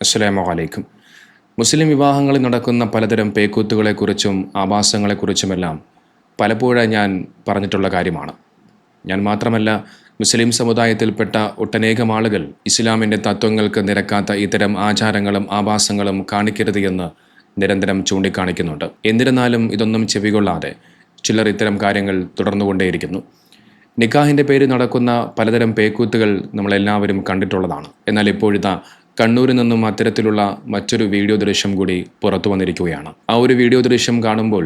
അസ്സലാമു അലൈക്കും. മുസ്ലിം വിവാഹങ്ങളിൽ നടക്കുന്ന പലതരം പേക്കൂത്തുകളെക്കുറിച്ചും ആഭാസങ്ങളെക്കുറിച്ചുമെല്ലാം പലപ്പോഴും ഞാൻ പറഞ്ഞിട്ടുള്ള കാര്യമാണ്. ഞാൻ മാത്രമല്ല, മുസ്ലിം സമുദായത്തിൽപ്പെട്ട ഒട്ടനേകം ആളുകൾ ഇസ്ലാമിൻ്റെ തത്വങ്ങൾക്ക് നിരക്കാത്ത ഇത്തരം ആചാരങ്ങളും ആഭാസങ്ങളും കാണിക്കരുത് എന്ന് നിരന്തരം ചൂണ്ടിക്കാണിക്കുന്നുണ്ട്. എന്നിരുന്നാലും ഇതൊന്നും ചെവികൊള്ളാതെ ചിലർ ഇത്തരം കാര്യങ്ങൾ തുടർന്നുകൊണ്ടേയിരിക്കുന്നു. നിക്കാഹിൻ്റെ പേരിൽ നടക്കുന്ന പലതരം പേക്കൂത്തുകൾ നമ്മളെല്ലാവരും കണ്ടിട്ടുള്ളതാണ്. എന്നാൽ ഇപ്പോഴിതാ കണ്ണൂരിൽ നിന്നും അത്തരത്തിലുള്ള മറ്റൊരു വീഡിയോ ദൃശ്യം കൂടി പുറത്തു വന്നിരിക്കുകയാണ്. ആ ഒരു വീഡിയോ ദൃശ്യം കാണുമ്പോൾ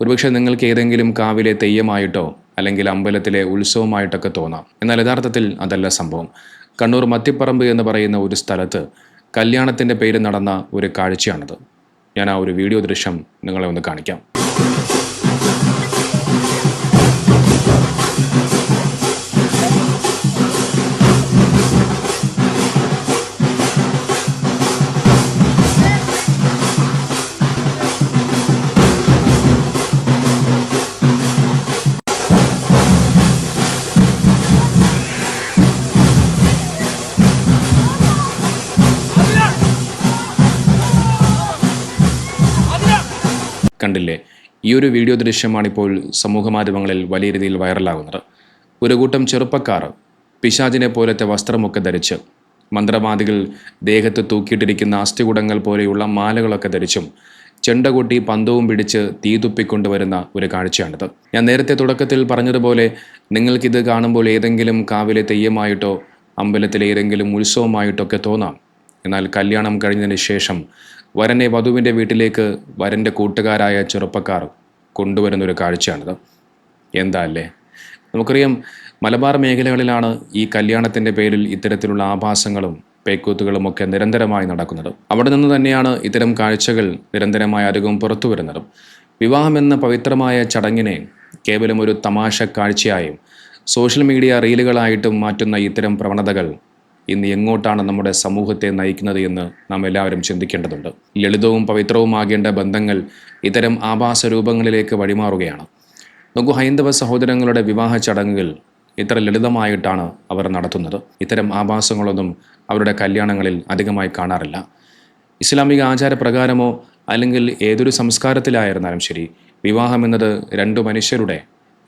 ഒരുപക്ഷെ നിങ്ങൾക്ക് ഏതെങ്കിലും കാവിലെ തെയ്യമായിട്ടോ അല്ലെങ്കിൽ അമ്പലത്തിലെ ഉത്സവമായിട്ടൊക്കെ തോന്നാം. എന്നാൽ യഥാർത്ഥത്തിൽ അതല്ല സംഭവം. കണ്ണൂർ മത്തിപ്പറമ്പ് എന്ന് പറയുന്ന ഒരു സ്ഥലത്ത് കല്യാണത്തിൻ്റെ പേരിൽ നടന്ന ഒരു കാഴ്ചയാണിത്. ഞാൻ ആ ഒരു വീഡിയോ ദൃശ്യം നിങ്ങളെ ഒന്ന് കാണിക്കാം. കണ്ടില്ലേ? ഈ ഒരു വീഡിയോ ദൃശ്യമാണിപ്പോൾ സമൂഹ മാധ്യമങ്ങളിൽ വലിയ രീതിയിൽ വൈറലാകുന്നത്. ഒരു കൂട്ടം ചെറുപ്പക്കാർ പിശാചിനെ പോലത്തെ വസ്ത്രമൊക്കെ ധരിച്ച്, മന്ത്രവാദികൾ ദേഹത്ത് തൂക്കിയിട്ടിരിക്കുന്ന അസ്ഥികുടങ്ങൾ പോലെയുള്ള മാലകളൊക്കെ ധരിച്ചും ചെണ്ട കൊട്ടി പന്തവും പിടിച്ച് തീ തുപ്പിക്കൊണ്ടുവരുന്ന ഒരു കാഴ്ചയാണിത്. ഞാൻ നേരത്തെ തുടക്കത്തിൽ പറഞ്ഞതുപോലെ നിങ്ങൾക്കിത് കാണുമ്പോൾ ഏതെങ്കിലും കാവിലെ തെയ്യമായിട്ടോ അമ്പലത്തിലെ ഏതെങ്കിലും ഉത്സവമായിട്ടൊക്കെ തോന്നാം. എന്നാൽ കല്യാണം കഴിഞ്ഞതിന് ശേഷം വരനെ വധുവിൻ്റെ വീട്ടിലേക്ക് വരൻ്റെ കൂട്ടുകാരായ ചെറുപ്പക്കാർ കൊണ്ടുവരുന്നൊരു കാഴ്ചയാണിത്. എന്താ അല്ലേ? നമുക്കറിയാം, മലബാർ മേഖലകളിലാണ് ഈ കല്യാണത്തിൻ്റെ പേരിൽ ഇത്തരത്തിലുള്ള ആഭാസങ്ങളും പേക്കൂത്തുകളുമൊക്കെ നിരന്തരമായി നടക്കുന്നത്. അവിടെ നിന്ന് തന്നെയാണ് ഇത്തരം കാഴ്ചകൾ നിരന്തരമായി അധികവും പുറത്തു വരുന്നതും. വിവാഹമെന്ന പവിത്രമായ ചടങ്ങിനെ കേവലം ഒരു തമാശ കാഴ്ചയായും സോഷ്യൽ മീഡിയ റീലുകളായിട്ടും മാറ്റുന്ന ഇത്തരം പ്രവണതകൾ ഇന്ന് എങ്ങോട്ടാണ് നമ്മുടെ സമൂഹത്തെ നയിക്കുന്നത് എന്ന് നാം എല്ലാവരും ചിന്തിക്കേണ്ടതുണ്ട്. ലളിതവും പവിത്രവുമാകേണ്ട ബന്ധങ്ങൾ ഇത്തരം ആഭാസ രൂപങ്ങളിലേക്ക് വഴിമാറുകയാണ്. നോക്കൂ, ഹൈന്ദവ സഹോദരങ്ങളുടെ വിവാഹ ചടങ്ങുകൾ ഇത്ര ലളിതമായിട്ടാണ് അവർ നടത്തുന്നത്. ഇത്തരം ആഭാസങ്ങളൊന്നും അവരുടെ കല്യാണങ്ങളിൽ അധികമായി കാണാറില്ല. ഇസ്ലാമിക ആചാരപ്രകാരമോ അല്ലെങ്കിൽ ഏതൊരു സംസ്കാരത്തിലായിരുന്നാലും ശരി, വിവാഹം എന്നത് രണ്ടു മനുഷ്യരുടെ,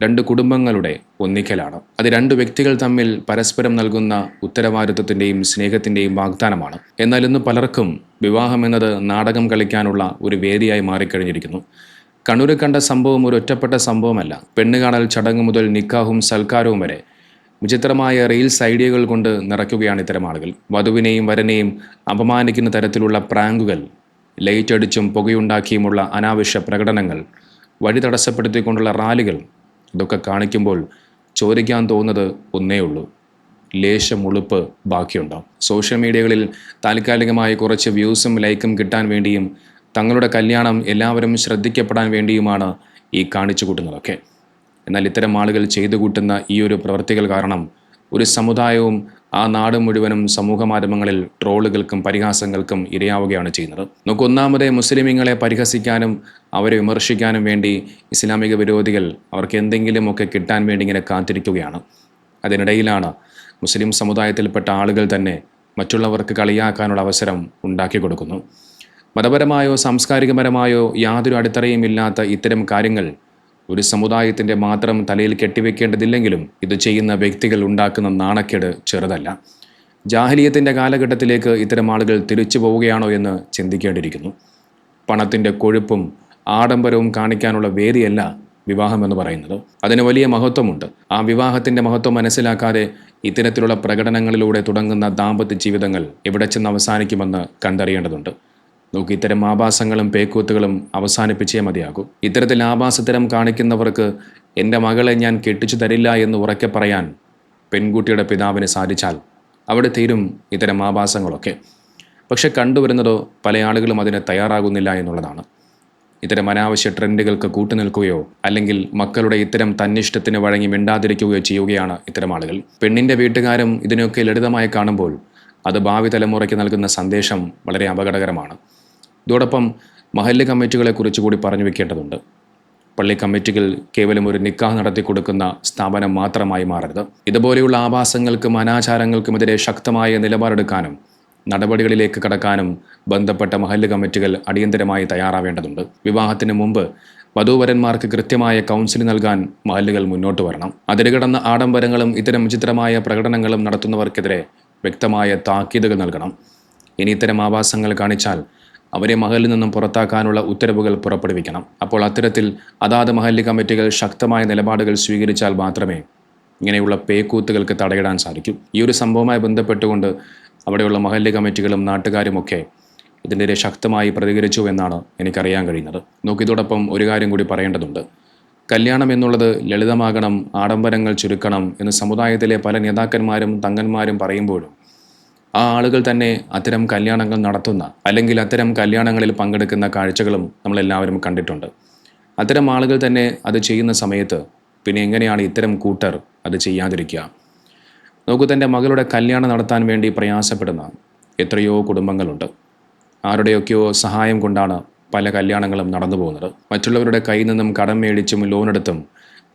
രണ്ട് കുടുംബങ്ങളുടെ ഒന്നിക്കലാണ്. അത് രണ്ട് വ്യക്തികൾ തമ്മിൽ പരസ്പരം നൽകുന്ന ഉത്തരവാദിത്വത്തിൻ്റെയും സ്നേഹത്തിൻ്റെയും വാഗ്ദാനമാണ്. എന്നാൽ ഇന്ന് പലർക്കും വിവാഹം എന്നത് നാടകം കളിക്കാനുള്ള ഒരു വേദിയായി മാറിക്കഴിഞ്ഞിരിക്കുന്നു. കണ്ണൂരിൽ കണ്ട സംഭവം ഒരു ഒറ്റപ്പെട്ട സംഭവമല്ല. പെണ്ണ് കാണൽ ചടങ്ങ് മുതൽ നിക്കാഹും സൽക്കാരവും വരെ വിചിത്രമായ റീൽസ് ഐഡിയകൾ കൊണ്ട് നിറയ്ക്കുകയാണ് ഇത്തരം ആളുകൾ. വധുവിനെയും വരനെയും അപമാനിക്കുന്ന തരത്തിലുള്ള പ്രാങ്കുകൾ, ലൈറ്റ് അടിച്ചും പുകയുണ്ടാക്കിയുമുള്ള അനാവശ്യ പ്രകടനങ്ങൾ, വഴി തടസ്സപ്പെടുത്തിക്കൊണ്ടുള്ള റാലികൾ, ഇതൊക്കെ കാണിക്കുമ്പോൾ ചോദിക്കാൻ തോന്നുന്നത് ഒന്നേ ഉള്ളൂ: ലേശം ഉളുപ്പ് ബാക്കിയുണ്ടോ? സോഷ്യൽ മീഡിയകളിൽ താൽക്കാലികമായി കുറച്ച് വ്യൂസും ലൈക്കും കിട്ടാൻ വേണ്ടിയും തങ്ങളുടെ കല്യാണം എല്ലാവരും ശ്രദ്ധിക്കപ്പെടാൻ വേണ്ടിയുമാണ് ഈ കാണിച്ചു കൂട്ടുന്നതൊക്കെ. എന്നാൽ ഇത്തരം ആളുകൾ ചെയ്തു കൂട്ടുന്ന ഈ ഒരു പ്രവൃത്തികൾ കാരണം ഒരു സമുദായവും ആ നാട് മുഴുവനും സമൂഹ മാധ്യമങ്ങളിൽ ട്രോളുകൾക്കും പരിഹാസങ്ങൾക്കും ഇരയാവുകയാണ് ചെയ്യുന്നത്. നമുക്ക് ഒന്നാമതേ മുസ്ലിമീങ്ങളെ പരിഹസിക്കാനും അവരെ വിമർശിക്കാനും വേണ്ടി ഇസ്ലാമിക വിരോധികൾ അവർക്ക് എന്തെങ്കിലുമൊക്കെ കിട്ടാൻ വേണ്ടി ഇങ്ങനെ കാത്തിരിക്കുകയാണ്. അതിനിടയിലാണ് മുസ്ലിം സമുദായത്തിൽപ്പെട്ട ആളുകൾ തന്നെ മറ്റുള്ളവർക്ക് കളിയാക്കാനുള്ള അവസരം ഉണ്ടാക്കി കൊടുക്കുന്നു. മതപരമായോ സാംസ്കാരികപരമായോ യാതൊരു അടിത്തറയും ഇല്ലാത്ത ഇത്തരം കാര്യങ്ങൾ ഒരു സമുദായത്തിൻ്റെ മാത്രം തലയിൽ കെട്ടിവെക്കേണ്ടതില്ലെങ്കിലും ഇത് ചെയ്യുന്ന വ്യക്തികൾ ഉണ്ടാക്കുന്ന നാണക്കേട് ചെറുതല്ല. ജാഹിലിയത്തിൻ്റെ കാലഘട്ടത്തിലേക്ക് ഇത്തരം ആളുകൾ തിരിച്ചു പോവുകയാണോ എന്ന് ചിന്തിക്കേണ്ടിയിരിക്കുന്നു. പണത്തിൻ്റെ കൊഴുപ്പും ആഡംബരവും കാണിക്കാനുള്ള വേദിയല്ല വിവാഹം എന്ന് പറയുന്നത്. അതിന് വലിയ മഹത്വമുണ്ട്. ആ വിവാഹത്തിൻ്റെ മഹത്വം മനസ്സിലാക്കാതെ ഇത്തരത്തിലുള്ള പ്രകടനങ്ങളിലൂടെ തുടങ്ങുന്ന ദാമ്പത്യ ജീവിതങ്ങൾ എവിടെ ചെന്ന് അവസാനിക്കുമെന്ന് കണ്ടറിയേണ്ടതുണ്ട്. നോക്കി, ഇത്തരം ആഭാസങ്ങളും പേക്കൂത്തുകളും അവസാനിപ്പിച്ചേ മതിയാകൂ. ഇത്തരത്തിൽ ആഭാസത്തരം കാണിക്കുന്നവർക്ക് എൻ്റെ മകളെ ഞാൻ കെട്ടിച്ചു തരില്ല എന്ന് ഉറക്കെ പറയാൻ പെൺകുട്ടിയുടെ പിതാവിന് സാധിച്ചാൽ അവിടെ തീരും ഇത്തരം ആഭാസങ്ങളൊക്കെ. പക്ഷെ കണ്ടുവരുന്നതോ പല ആളുകളും അതിന് തയ്യാറാകുന്നില്ല എന്നുള്ളതാണ്. ഇത്തരം അനാവശ്യ ട്രെൻഡുകൾക്ക് കൂട്ടുനിൽക്കുകയോ അല്ലെങ്കിൽ മക്കളുടെ ഇത്തരം തന്നിഷ്ടത്തിന് വഴങ്ങി മിണ്ടാതിരിക്കുകയോ ചെയ്യുകയാണ് ഇത്തരം ആളുകൾ. പെണ്ണിൻ്റെ വീട്ടുകാരും ഇതിനൊക്കെ ലളിതമായി കാണുമ്പോൾ അത് ഭാവി തലമുറയ്ക്ക് നൽകുന്ന സന്ദേശം വളരെ അപകടകരമാണ്. ഇതോടൊപ്പം മഹല്ല് കമ്മിറ്റികളെക്കുറിച്ച് കൂടി പറഞ്ഞു വെക്കേണ്ടതുണ്ട്. പള്ളി കമ്മിറ്റികൾ കേവലം ഒരു നിക്കാഹ് നടത്തി കൊടുക്കുന്ന സ്ഥാപനം മാത്രമായി മാറരുത്. ഇതുപോലെയുള്ള ആഭാസങ്ങൾക്കും അനാചാരങ്ങൾക്കുമെതിരെ ശക്തമായ നിലപാടെടുക്കാനും നടപടികളിലേക്ക് കടക്കാനും ബന്ധപ്പെട്ട മഹല്ല് കമ്മിറ്റികൾ അടിയന്തരമായി തയ്യാറാവേണ്ടതുണ്ട്. വിവാഹത്തിന് മുമ്പ് വധൂവരന്മാർക്ക് കൃത്യമായ കൗൺസിലിംഗ് നൽകാൻ മഹല്ലുകൾ മുന്നോട്ട് വരണം. അതിരുകടന്ന ആഡംബരങ്ങളും ഇത്തരം വിചിത്രമായ പ്രകടനങ്ങളും നടത്തുന്നവർക്കെതിരെ വ്യക്തമായ താക്കീതുകൾ നൽകണം. ഇനി ഇത്തരം ആഭാസങ്ങൾ കാണിച്ചാൽ അവരെ മഹലിൽ നിന്നും പുറത്താക്കാനുള്ള ഉത്തരവുകൾ പുറപ്പെടുവിക്കണം. അപ്പോൾ അത്തരത്തിൽ അതാത് മഹല്ല് കമ്മിറ്റികൾ ശക്തമായ നിലപാടുകൾ സ്വീകരിച്ചാൽ മാത്രമേ ഇങ്ങനെയുള്ള പേക്കൂത്തുകൾക്ക് തടയിടാൻ സാധിക്കും. ഈ ഒരു സംഭവവുമായി ബന്ധപ്പെട്ടുകൊണ്ട് അവിടെയുള്ള മഹല്ല് കമ്മിറ്റികളും നാട്ടുകാരുമൊക്കെ ഇതിനെതിരെ ശക്തമായി പ്രതികരിച്ചു എന്നാണ് എനിക്കറിയാൻ കഴിയുന്നത്. ഇതോടൊപ്പം ഒരു കാര്യം കൂടി പറയേണ്ടതുണ്ട്. കല്യാണം എന്നുള്ളത് ലളിതമാകണം, ആഡംബരങ്ങൾ ചുരുക്കണം എന്ന് സമുദായത്തിലെ പല നേതാക്കന്മാരും തങ്ങന്മാരും പറയുമ്പോഴും ആ ആളുകൾ തന്നെ അത്തരം കല്യാണങ്ങൾ നടത്തുന്ന അല്ലെങ്കിൽ അത്തരം കല്യാണങ്ങളിൽ പങ്കെടുക്കുന്ന കാഴ്ചകളും നമ്മളെല്ലാവരും കണ്ടിട്ടുണ്ട്. അത്തരം ആളുകൾ തന്നെ അത് ചെയ്യുന്ന സമയത്ത് പിന്നെ എങ്ങനെയാണ് ഇത്തരം കൂട്ടർ അത് ചെയ്യാതിരിക്കുക? തൻ്റെ മകളുടെ കല്യാണം നടത്താൻ വേണ്ടി പ്രയാസപ്പെടുന്ന എത്രയോ കുടുംബങ്ങളുണ്ട്. ആരുടെയൊക്കെയോ സഹായം കൊണ്ടാണ് പല കല്യാണങ്ങളും നടന്നു പോകുന്നത്. മറ്റുള്ളവരുടെ കയ്യിൽ നിന്നും കടം മേടിച്ചും ലോണെടുത്തും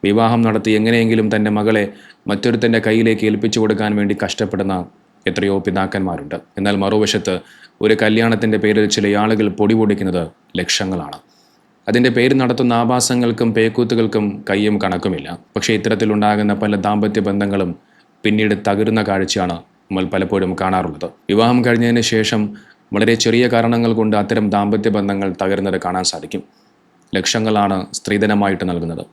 വിവാഹം നടത്തി എങ്ങനെയെങ്കിലും തൻ്റെ മകളെ മറ്റൊരുത്തൻ്റെ കയ്യിലേക്ക് ഏൽപ്പിച്ചു കൊടുക്കാൻ വേണ്ടി കഷ്ടപ്പെടുന്ന എത്രയോ പിതാക്കന്മാരുണ്ട്. എന്നാൽ മറുവശത്ത് ഒരു കല്യാണത്തിൻ്റെ പേരിൽ ചില ആളുകൾ പൊടിപൊടിക്കുന്നത് ലക്ഷങ്ങളാണ്. അതിൻ്റെ പേര് നടത്തുന്ന ആഭാസങ്ങൾക്കും പേക്കൂത്തുകൾക്കും കയ്യും കണക്കുമില്ല. പക്ഷേ ഇത്തരത്തിലുണ്ടാകുന്ന പല ദാമ്പത്യ ബന്ധങ്ങളും പിന്നീട് തകരുന്ന കാഴ്ചയാണ് നമ്മൾ പലപ്പോഴും കാണാറുള്ളത്. വിവാഹം കഴിഞ്ഞതിന് ശേഷം വളരെ ചെറിയ കാരണങ്ങൾ കൊണ്ട് അത്തരം ദാമ്പത്യ ബന്ധങ്ങൾ തകരുന്നത് കാണാൻ സാധിക്കും. ലക്ഷങ്ങളാണ് സ്ത്രീധനമായിട്ട് നൽകുന്നത്,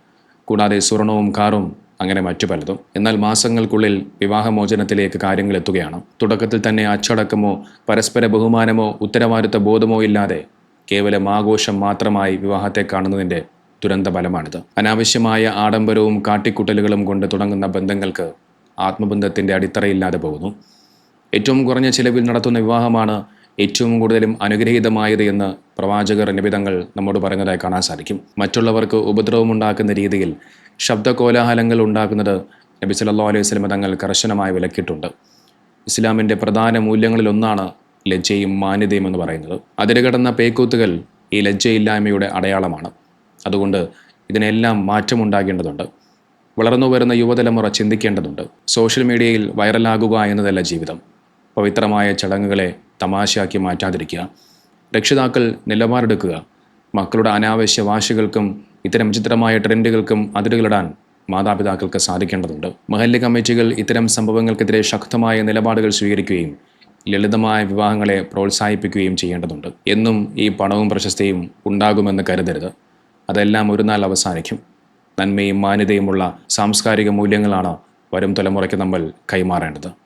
കൂടാതെ സ്വർണവും കാറും, അങ്ങനെ മറ്റു പലതും. എന്നാൽ മാസങ്ങൾക്കുള്ളിൽ വിവാഹമോചനത്തിലേക്ക് കാര്യങ്ങൾ എത്തുകയാണ്. തുടക്കത്തിൽ തന്നെ അച്ചടക്കമോ പരസ്പര ബഹുമാനമോ ഉത്തരവാദിത്വ ബോധമോ ഇല്ലാതെ കേവലം ആഘോഷം മാത്രമായി വിവാഹത്തെ കാണുന്നതിൻ്റെ ദുരന്ത ഫലമാണിത്. അനാവശ്യമായ ആഡംബരവും കാട്ടിക്കൂട്ടലുകളും കൊണ്ട് തുടങ്ങുന്ന ബന്ധങ്ങൾക്ക് ആത്മബന്ധത്തിൻ്റെ അടിത്തറയില്ലാതെ പോകുന്നു. ഏറ്റവും കുറഞ്ഞ ചിലവിൽ നടത്തുന്ന വിവാഹമാണ് ഏറ്റവും കൂടുതലും അനുഗ്രഹീതമായത് എന്ന് പ്രവാചകർ നിബിധങ്ങൾ നമ്മോട് പറയുന്നതായി കാണാൻ സാധിക്കും. മറ്റുള്ളവർക്ക് ഉപദ്രവമുണ്ടാക്കുന്ന രീതിയിൽ ശബ്ദകോലാഹലങ്ങൾ ഉണ്ടാക്കുന്നത് നബി സല്ലല്ലാഹു അലൈഹി വസല്ലം തങ്ങൾ കർശനമായി വിലക്കിയിട്ടുണ്ട്. ഇസ്ലാമിൻ്റെ പ്രധാന മൂല്യങ്ങളിലൊന്നാണ് ലജ്ജയും മാന്യതയും എന്ന് പറയുന്നത്. അതിരുകടന്ന പേക്കൂത്തുകൾ ഈ ലജ്ജയില്ലായ്മയുടെ അടയാളമാണ്. അതുകൊണ്ട് ഇതിനെല്ലാം മാറ്റമുണ്ടാകേണ്ടതുണ്ട്. വളർന്നു വരുന്ന യുവതലമുറ ചിന്തിക്കേണ്ടതുണ്ട്. സോഷ്യൽ മീഡിയയിൽ വൈറലാകുക എന്നതല്ല ജീവിതം. പവിത്രമായ ചടങ്ങുകളെ തമാശയാക്കി മാറ്റാതിരിക്കുക. രക്ഷിതാക്കൾ നിലപാടെടുക്കുക. മക്കളുടെ അനാവശ്യ വാശികൾക്കും ഇത്തരം വിചിത്രമായ ട്രെൻഡുകൾക്കും അതിരുകളിടാൻ മാതാപിതാക്കൾക്ക് സാധിക്കേണ്ടതുണ്ട്. മഹല്ല് കമ്മിറ്റികൾ ഇത്തരം സംഭവങ്ങൾക്കെതിരെ ശക്തമായ നിലപാടുകൾ സ്വീകരിക്കുകയും ലളിതമായ വിവാഹങ്ങളെ പ്രോത്സാഹിപ്പിക്കുകയും ചെയ്യേണ്ടതുണ്ട്. എന്നും ഈ പണവും പ്രശസ്തിയും ഉണ്ടാകുമെന്ന് കരുതരുത്. അതെല്ലാം ഒരു നാൾ അവസാനിക്കും. നന്മയും മാന്യതയുമുള്ള സാംസ്കാരിക മൂല്യങ്ങളാണ് വരും തലമുറയ്ക്ക് നമ്മൾ കൈമാറേണ്ടത്.